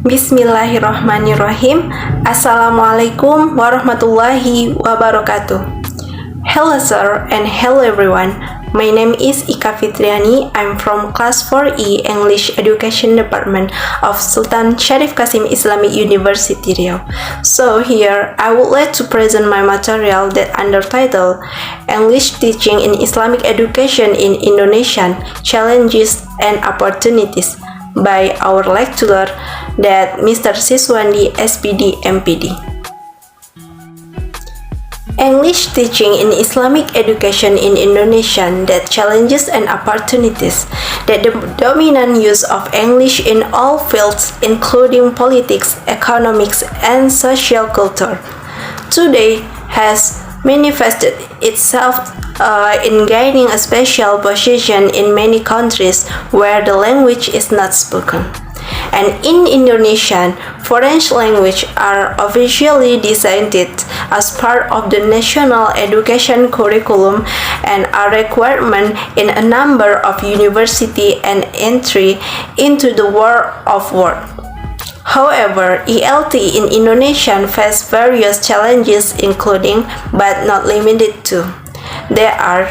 Bismillahirrahmanirrahim. Assalamualaikum warahmatullahi wabarakatuh. Hello sir and hello everyone. My name is Ika Fitriani. I'm from class 4E English Education Department of Sultan Syarif Qasim Islamic University Riau. So here I would like to present my material that under title English Teaching in Islamic Education in Indonesian Challenges and Opportunities by our lecturer that Mr. Siswandi SPD MPD. English teaching in Islamic education in Indonesia that challenges and opportunities that the dominant use of English in all fields including politics, economics, and social culture today has manifested itself in gaining a special position in many countries where the language is not spoken. And in Indonesian, foreign languages are officially designated as part of the national education curriculum and are requirement in a number of university and entry into the world of work. However, ELT in Indonesian face various challenges including, but not limited to, there are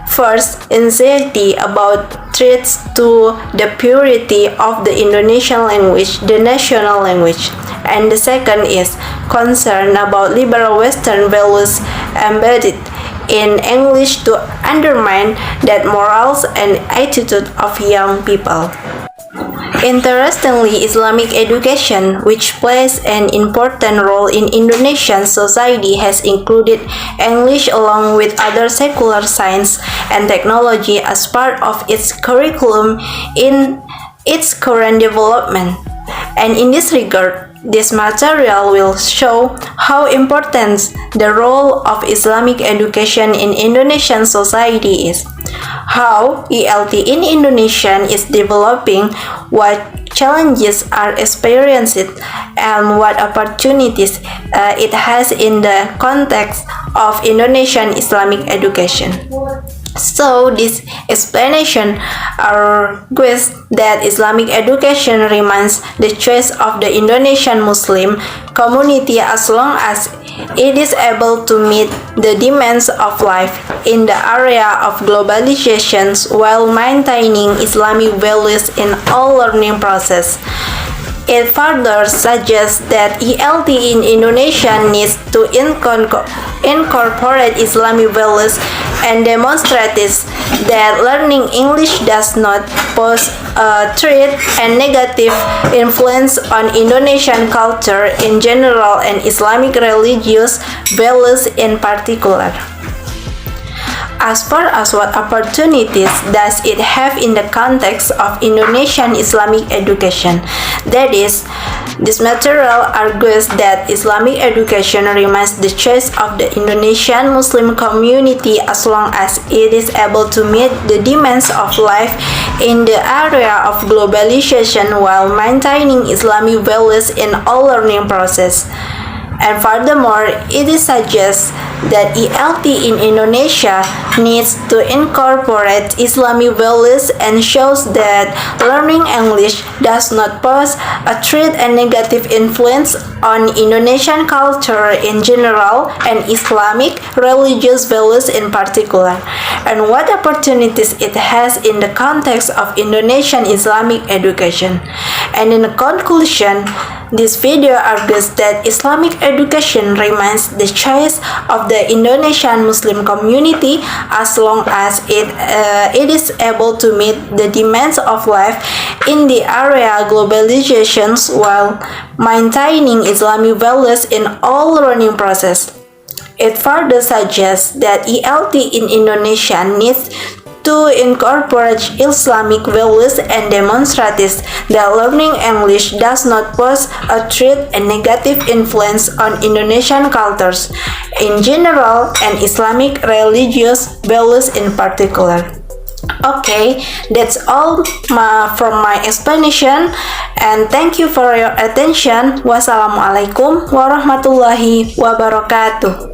first, anxiety about threats to the purity of the Indonesian language, the national language. And the second is concern about liberal Western values embedded in English to undermine that morals and attitude of young people. Interestingly, Islamic education, which plays an important role in Indonesian society, has included English along with other secular science and technology as part of its curriculum in its current development. And in this regard, this material will show how important the role of Islamic education in Indonesian society is, how ELT in Indonesian is developing, what challenges are experienced, and what opportunities it has in the context of Indonesian Islamic education. So this explanation argues that Islamic education remains the choice of the Indonesian Muslim community as long as it is able to meet the demands of life in the area of globalization while maintaining Islamic values in all learning process. It further suggests that ELT in Indonesia needs to incorporate Islamic values and demonstrates that learning English does not pose a threat and negative influence on Indonesian culture in general and Islamic religious values in particular. As far as what opportunities does it have in the context of Indonesian Islamic education, that is, this material argues that Islamic education remains the choice of the Indonesian Muslim community as long as it is able to meet the demands of life in the area of globalization while maintaining Islamic values in all learning process. And furthermore, it suggests that ELT in Indonesia needs to incorporate Islamic values and shows that learning English does not pose a threat and negative influence on Indonesian culture in general and Islamic religious values in particular, and what opportunities it has in the context of Indonesian Islamic education. And in conclusion, this video argues that Islamic education remains the choice of the Indonesian Muslim community as long as it is able to meet the demands of life in the area globalization while maintaining Islamic values in all learning process. It further suggests that ELT in Indonesia needs to incorporate Islamic values and demonstrates that learning English does not pose a threat and negative influence on Indonesian cultures in general and Islamic religious values in particular. Okay, that's all from my explanation, and thank you for your attention. Wassalamualaikum warahmatullahi wabarakatuh.